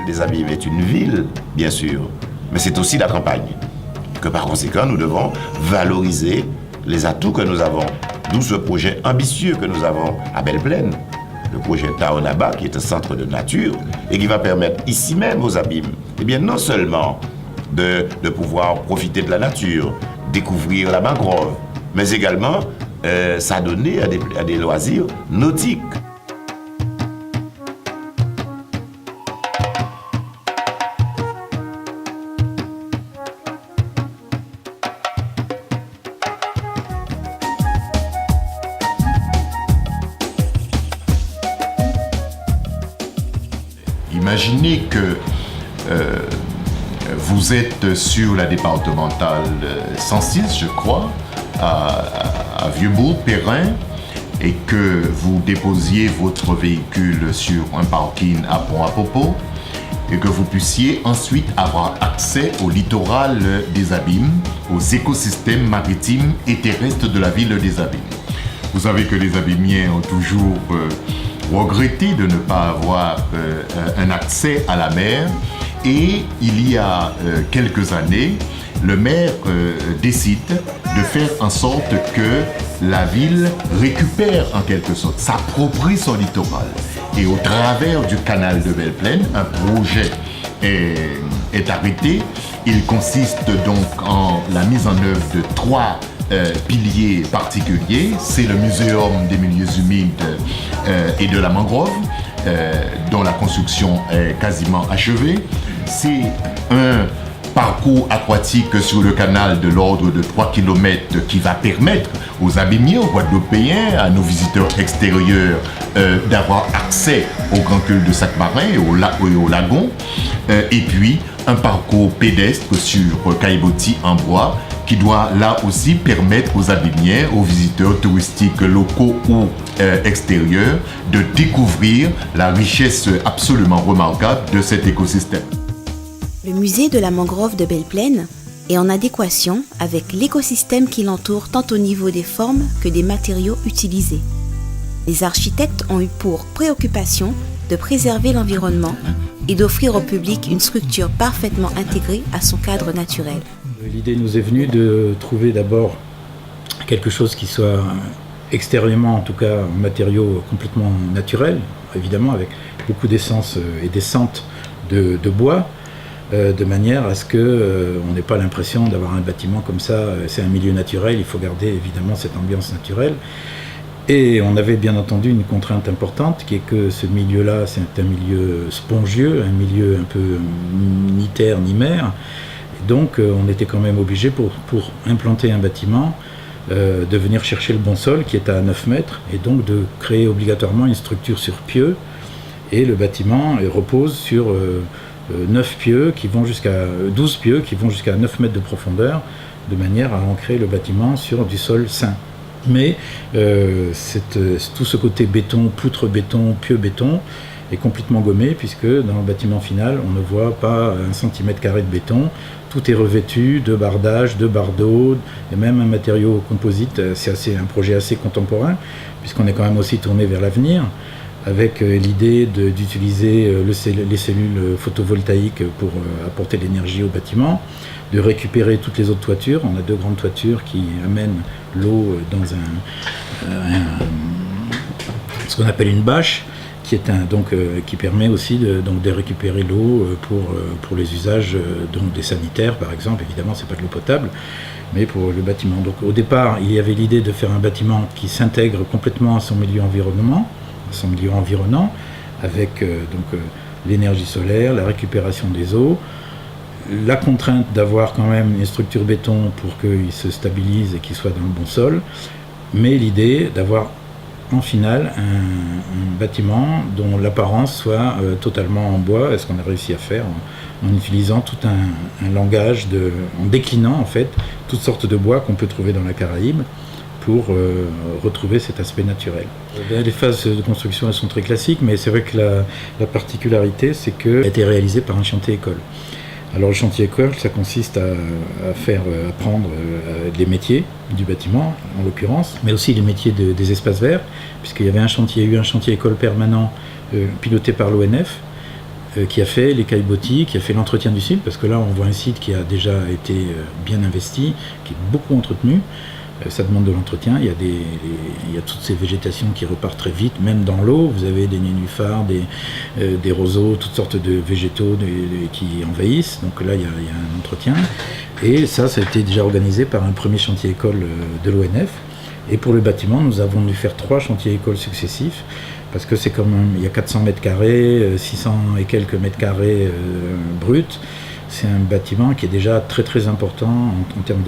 des Abîmes est une ville, bien sûr, mais c'est aussi la campagne. Que par conséquent, nous devons valoriser les atouts que nous avons. D'où ce projet ambitieux que nous avons à Belle-Plaine, le projet Taonaba, qui est un centre de nature et qui va permettre ici même aux Abîmes, eh bien, non seulement de pouvoir profiter de la nature, découvrir la mangrove, mais également s'adonner à des loisirs nautiques. Imaginez que vous êtes sur la départementale 106, je crois, à Vieux-Bourg-Perrin, et que vous déposiez votre véhicule sur un parking à Pont-à-Popo, et que vous puissiez ensuite avoir accès au littoral des Abîmes, aux écosystèmes maritimes et terrestres de la ville des Abîmes. Vous savez que les Abîmiens ont toujours regretté de ne pas avoir un accès à la mer, et il y a quelques années, le maire décide de faire en sorte que la ville récupère en quelque sorte, s'approprie son littoral. Et au travers du canal de Belle-Plaine, un projet est arrêté. Il consiste donc en la mise en œuvre de 3 piliers particuliers. C'est le Muséum des milieux humides et de la mangrove, dont la construction est quasiment achevée. C'est un parcours aquatique sur le canal de l'ordre de 3 km qui va permettre aux Abîmiens, aux Guadeloupéens, à nos visiteurs extérieurs d'avoir accès au Grand Cul-de-Sac-Marin et au lagon. Et puis un parcours pédestre sur Caillebotis en bois qui doit là aussi permettre aux Abîmiens, aux visiteurs touristiques locaux ou extérieurs de découvrir la richesse absolument remarquable de cet écosystème. Le musée de la mangrove de Belle-Plaine est en adéquation avec l'écosystème qui l'entoure tant au niveau des formes que des matériaux utilisés. Les architectes ont eu pour préoccupation de préserver l'environnement et d'offrir au public une structure parfaitement intégrée à son cadre naturel. L'idée nous est venue de trouver d'abord quelque chose qui soit extérieurement, en tout cas en matériaux complètement naturels, évidemment avec beaucoup d'essence et d'essence de bois, de manière à ce qu'on n'ait pas l'impression d'avoir un bâtiment comme ça. C'est un milieu naturel, il faut garder évidemment cette ambiance naturelle. Et on avait bien entendu une contrainte importante qui est que ce milieu-là, c'est un milieu spongieux, un milieu un peu ni terre ni mer. Et donc on était quand même obligé pour implanter un bâtiment de venir chercher le bon sol qui est à 9 mètres et donc de créer obligatoirement une structure sur pieux. Et le bâtiment repose sur 9 pieux qui vont jusqu'à 12 pieux qui vont jusqu'à 9 mètres de profondeur, de manière à ancrer le bâtiment sur du sol sain. Mais tout ce côté béton, poutre béton, pieux béton est complètement gommé, puisque dans le bâtiment final, on ne voit pas 1 cm² de béton. Tout est revêtu de bardage, de bardeaux, et même un matériau composite. C'est un projet assez contemporain, puisqu'on est quand même aussi tourné vers l'avenir, avec l'idée d'utiliser les cellules photovoltaïques pour apporter de l'énergie au bâtiment, de récupérer toutes les autres toitures. On a 2 grandes toitures qui amènent l'eau dans ce qu'on appelle une bâche, qui permet aussi de récupérer l'eau pour les usages des sanitaires, par exemple. Évidemment, c'est pas de l'eau potable, mais pour le bâtiment. Donc au départ, il y avait l'idée de faire un bâtiment qui s'intègre complètement à son milieu environnement, avec l'énergie solaire, la récupération des eaux, la contrainte d'avoir quand même une structure béton pour qu'il se stabilise et qu'il soit dans le bon sol, mais l'idée d'avoir en finale un bâtiment dont l'apparence soit totalement en bois, et ce qu'on a réussi à faire en utilisant tout un langage, en déclinant en fait toutes sortes de bois qu'on peut trouver dans la Caraïbe, pour retrouver cet aspect naturel. Les phases de construction, elles sont très classiques, mais c'est vrai que la particularité, c'est qu'elle a été réalisée par un chantier école. Alors le chantier école, ça consiste à faire apprendre les métiers du bâtiment, en l'occurrence, mais aussi les métiers des espaces verts, puisqu'il y avait eu un chantier école permanent piloté par l'ONF, qui a fait les caillebotis, qui a fait l'entretien du site, parce que là on voit un site qui a déjà été bien investi, qui est beaucoup entretenu. Ça demande de l'entretien, il y a toutes ces végétations qui repartent très vite, même dans l'eau, vous avez des nénuphars, des roseaux, toutes sortes de végétaux qui envahissent, donc là il y a un entretien. Et ça a été déjà organisé par un premier chantier école de l'ONF. Et pour le bâtiment, nous avons dû faire 3 chantiers écoles successifs, parce que c'est quand même, il y a 400 mètres carrés, 600 et quelques mètres carrés bruts. C'est un bâtiment qui est déjà très très important en termes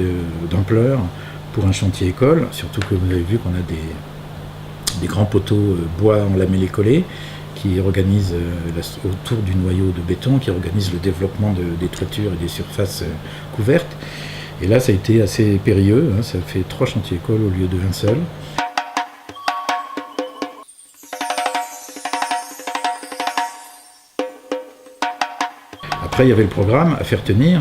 d'ampleur pour un chantier école, surtout que vous avez vu qu'on a des grands poteaux bois en lamellé collé qui organisent autour du noyau de béton, qui organisent le développement des toitures et des surfaces couvertes. Et là, ça a été assez périlleux, ça fait 3 chantiers écoles au lieu d'un seul. Après, il y avait le programme à faire tenir.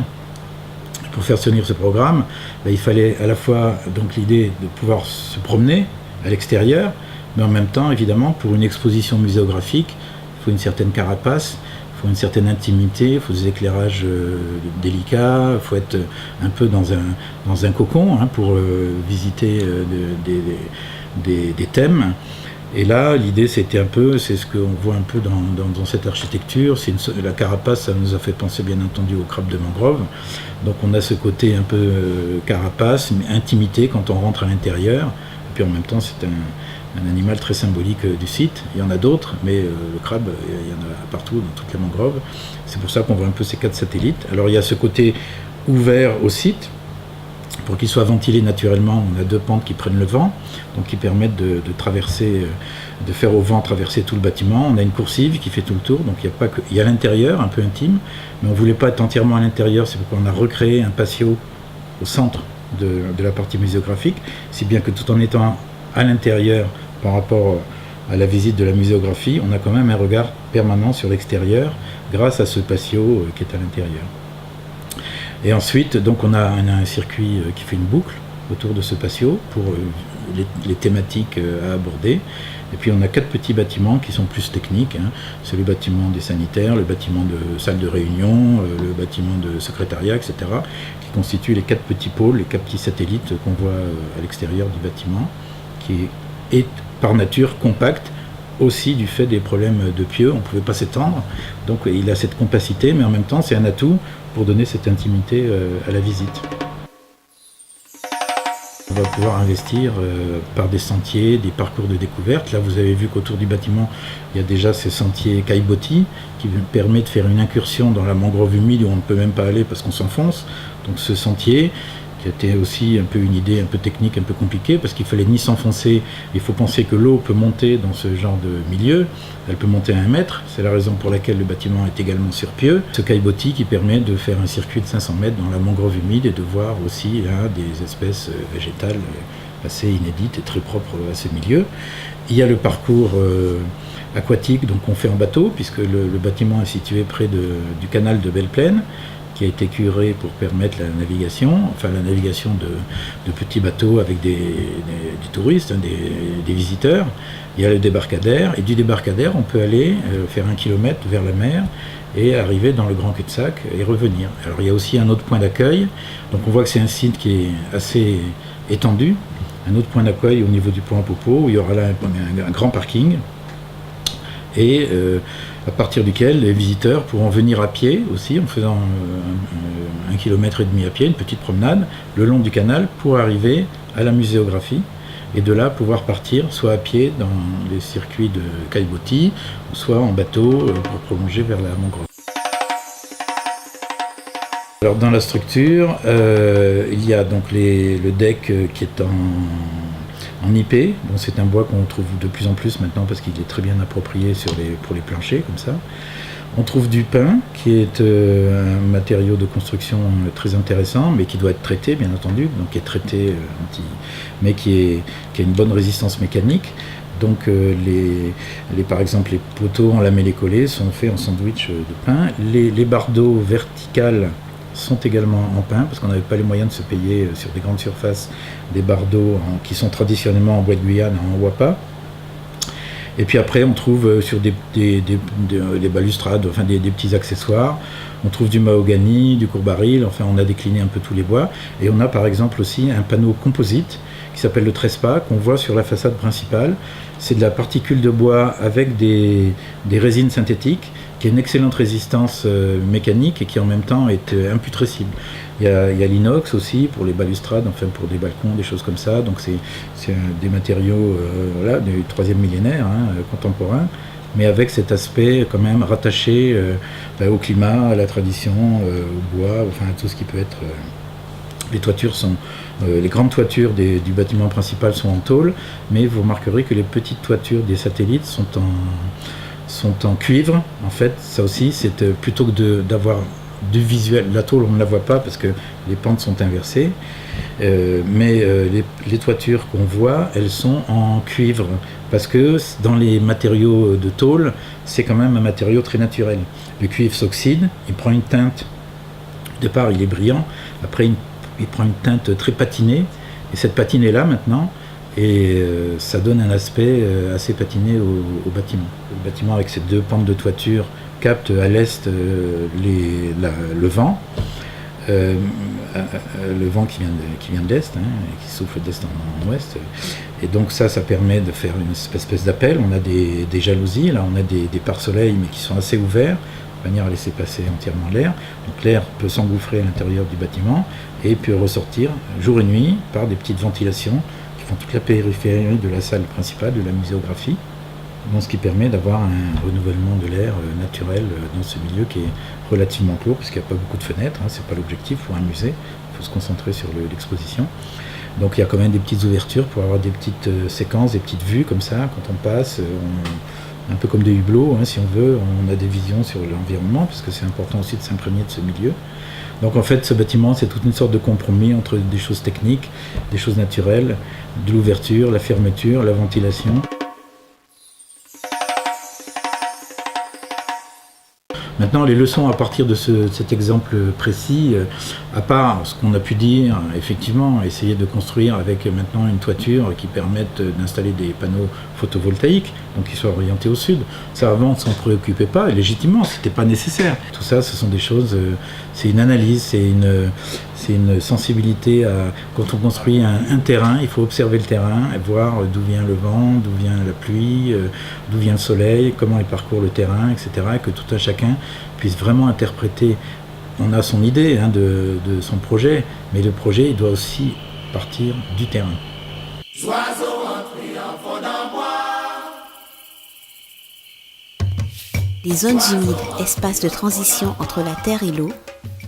Pour faire tenir ce programme, il fallait à la fois donc l'idée de pouvoir se promener à l'extérieur, mais en même temps, évidemment, pour une exposition muséographique, il faut une certaine carapace, il faut une certaine intimité, il faut des éclairages délicats, il faut être un peu dans un cocon pour visiter des thèmes. Et là, l'idée, c'était c'est ce qu'on voit un peu dans cette architecture. La carapace, ça nous a fait penser bien entendu au crabe de mangrove. Donc on a ce côté un peu carapace, mais intimité quand on rentre à l'intérieur. Et puis en même temps, c'est un animal très symbolique du site. Il y en a d'autres, mais le crabe, il y en a partout, dans toutes les mangroves. C'est pour ça qu'on voit un peu ces 4 satellites. Alors il y a ce côté ouvert au site. Pour qu'il soit ventilé naturellement, on a 2 pentes qui prennent le vent, donc qui permettent de traverser, de faire au vent traverser tout le bâtiment. On a une coursive qui fait tout le tour, donc il y a l'intérieur, un peu intime, mais on ne voulait pas être entièrement à l'intérieur, c'est pourquoi on a recréé un patio au centre de la partie muséographique, si bien que tout en étant à l'intérieur par rapport à la visite de la muséographie, on a quand même un regard permanent sur l'extérieur grâce à ce patio qui est à l'intérieur. Et ensuite, donc on a un circuit qui fait une boucle autour de ce patio pour les thématiques à aborder. Et puis on a 4 petits bâtiments qui sont plus techniques. C'est le bâtiment des sanitaires, le bâtiment de salle de réunion, le bâtiment de secrétariat, etc. qui constituent les 4 petits pôles, les 4 petits satellites qu'on voit à l'extérieur du bâtiment, qui est par nature compact, aussi du fait des problèmes de pieux, on ne pouvait pas s'étendre. Donc il a cette compacité, mais en même temps c'est un atout pour donner cette intimité à la visite. On va pouvoir investir par des sentiers, des parcours de découverte. Là, vous avez vu qu'autour du bâtiment, il y a déjà ces sentiers caillebotis qui permettent de faire une incursion dans la mangrove humide où on ne peut même pas aller parce qu'on s'enfonce. Donc ce sentier, qui était aussi un peu une idée un peu technique, un peu compliquée, parce qu'il fallait ni s'enfoncer, il faut penser que l'eau peut monter dans ce genre de milieu, elle peut monter à 1 mètre, c'est la raison pour laquelle le bâtiment est également sur pieux. Ce caillebotis qui permet de faire un circuit de 500 mètres dans la mangrove humide et de voir aussi des espèces végétales assez inédites et très propres à ce milieu. Il y a le parcours aquatique, donc on fait en bateau, puisque le bâtiment est situé près du canal de Belle-Plaine, qui a été curé pour permettre la navigation de petits bateaux avec des touristes, des visiteurs. Il y a le débarcadère, et du débarcadère, on peut aller faire 1 kilomètre vers la mer et arriver dans le Grand Cul-de-Sac et revenir. Alors il y a aussi un autre point d'accueil, donc on voit que c'est un site qui est assez étendu, un autre point d'accueil au niveau du pont à Popo, où il y aura là un grand parking, et à partir duquel les visiteurs pourront venir à pied aussi, en faisant 1,5 km à pied, une petite promenade, le long du canal pour arriver à la muséographie, et de là pouvoir partir soit à pied dans les circuits de caillebotis, soit en bateau pour prolonger vers la mangrove. Alors dans la structure, il y a donc le deck qui est en IP, bon, c'est un bois qu'on trouve de plus en plus maintenant parce qu'il est très bien approprié pour les planchers comme ça. On trouve du pin qui est un matériau de construction très intéressant, mais qui doit être traité bien entendu, donc qui est traité mais qui a une bonne résistance mécanique. Donc par exemple les poteaux en lamellé collé sont faits en sandwich de pin. Les bardeaux verticales sont également en pin, parce qu'on n'avait pas les moyens de se payer sur des grandes surfaces des bardeaux qui sont traditionnellement en bois de Guyane, en wapa. Et puis après, on trouve sur des balustrades, enfin des petits accessoires, on trouve du mahogany, du courbaril, enfin on a décliné un peu tous les bois. Et on a par exemple aussi un panneau composite qui s'appelle le Trespa, qu'on voit sur la façade principale. C'est de la particule de bois avec des résines synthétiques, qui a une excellente résistance mécanique et qui en même temps est imputrescible. Il y a l'inox aussi pour les balustrades, enfin pour des balcons, des choses comme ça. Donc c'est des matériaux du 3e millénaire, contemporain, mais avec cet aspect quand même rattaché au climat, à la tradition, au bois, enfin à tout ce qui peut être... Les toitures sont... les grandes toitures du bâtiment principal sont en tôle, mais vous remarquerez que les petites toitures des satellites sont en cuivre. En fait, ça aussi, c'est plutôt que d'avoir du visuel. La tôle, on ne la voit pas parce que les pentes sont inversées, mais les toitures qu'on voit, elles sont en cuivre parce que dans les matériaux de tôle, c'est quand même un matériau très naturel. Le cuivre s'oxyde, il prend une teinte. Au départ, il est brillant. Après, il prend une teinte très patinée. Et cette patine est là maintenant. Et ça donne un aspect assez patiné au bâtiment. Le bâtiment avec ses 2 pentes de toiture capte à l'est le vent. Le vent qui vient de l'est, et qui souffle d'est en ouest. Et donc ça permet de faire une espèce d'appel. On a des jalousies, là on a des pare-soleils mais qui sont assez ouverts, de manière à laisser passer entièrement l'air. Donc l'air peut s'engouffrer à l'intérieur du bâtiment et peut ressortir jour et nuit par des petites ventilations qui font toute la périphérie de la salle principale de la muséographie. Donc, ce qui permet d'avoir un renouvellement de l'air naturel dans ce milieu qui est relativement court, parce qu'il n'y a pas beaucoup de fenêtres, c'est pas l'objectif pour un musée, il faut se concentrer sur l'exposition. Donc il y a quand même des petites ouvertures pour avoir des petites séquences, des petites vues comme ça, quand on passe, un peu comme des hublots, si on veut, on a des visions sur l'environnement, parce que c'est important aussi de s'imprégner de ce milieu. Donc en fait, ce bâtiment, c'est toute une sorte de compromis entre des choses techniques, des choses naturelles, de l'ouverture, la fermeture, la ventilation. Maintenant, les leçons à partir de cet exemple précis, à part ce qu'on a pu dire, effectivement, essayer de construire avec maintenant une toiture qui permette d'installer des panneaux photovoltaïques, donc qui soient orientés au sud. Ça, avant, on ne s'en préoccupait pas, et légitimement, ce n'était pas nécessaire. Tout ça, ce sont des choses, c'est une analyse, c'est une sensibilité à... Quand on construit un terrain, il faut observer le terrain, et voir d'où vient le vent, d'où vient la pluie, d'où vient le soleil, comment il parcourt le terrain, etc., et que tout un chacun puisse vraiment interpréter. On a son idée de son projet, mais le projet, il doit aussi partir du terrain. Les zones humides, espaces de transition entre la terre et l'eau,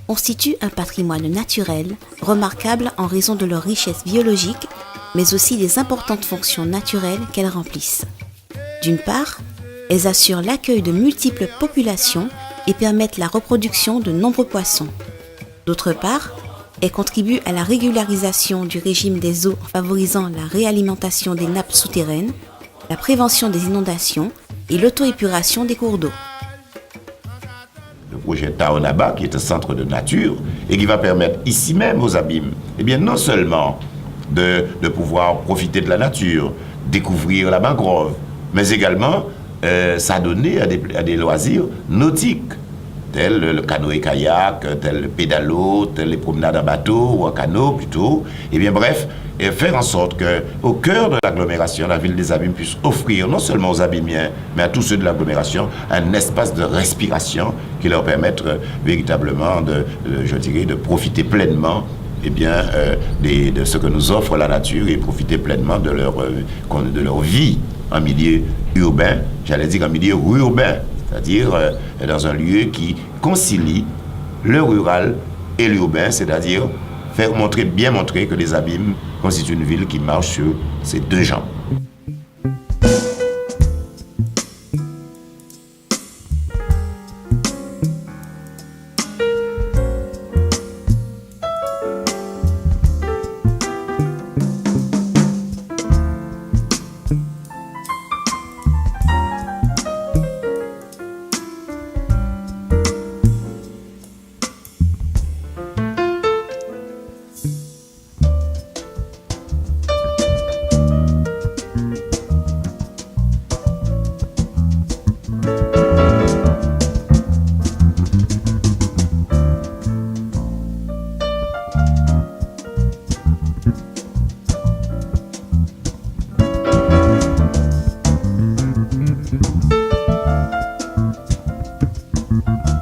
constituent un patrimoine naturel remarquable en raison de leur richesse biologique, mais aussi des importantes fonctions naturelles qu'elles remplissent. D'une part, elles assurent l'accueil de multiples populations et permettent la reproduction de nombreux poissons. D'autre part, elles contribuent à la régularisation du régime des eaux en favorisant la réalimentation des nappes souterraines, la prévention des inondations et l'auto-épuration des cours d'eau. Le projet Taonaba, qui est un centre de nature et qui va permettre ici même aux abîmes, non seulement de pouvoir profiter de la nature, découvrir la mangrove, mais également s'adonner à des loisirs nautiques, tels le canoë-kayak, tel le pédalo, tel les promenades en bateau ou en canot plutôt. Bref, et faire en sorte qu'au cœur de l'agglomération, la ville des Abîmes puisse offrir non seulement aux Abîmiens, mais à tous ceux de l'agglomération, un espace de respiration qui leur permette véritablement de profiter pleinement de ce que nous offre la nature et profiter pleinement de leur vie en milieu urbain, j'allais dire en milieu urbain, c'est-à-dire dans un lieu qui concilie le rural et l'urbain, c'est-à-dire bien montrer que les Abîmes constituent une ville qui marche sur ces 2 jambes. Merci.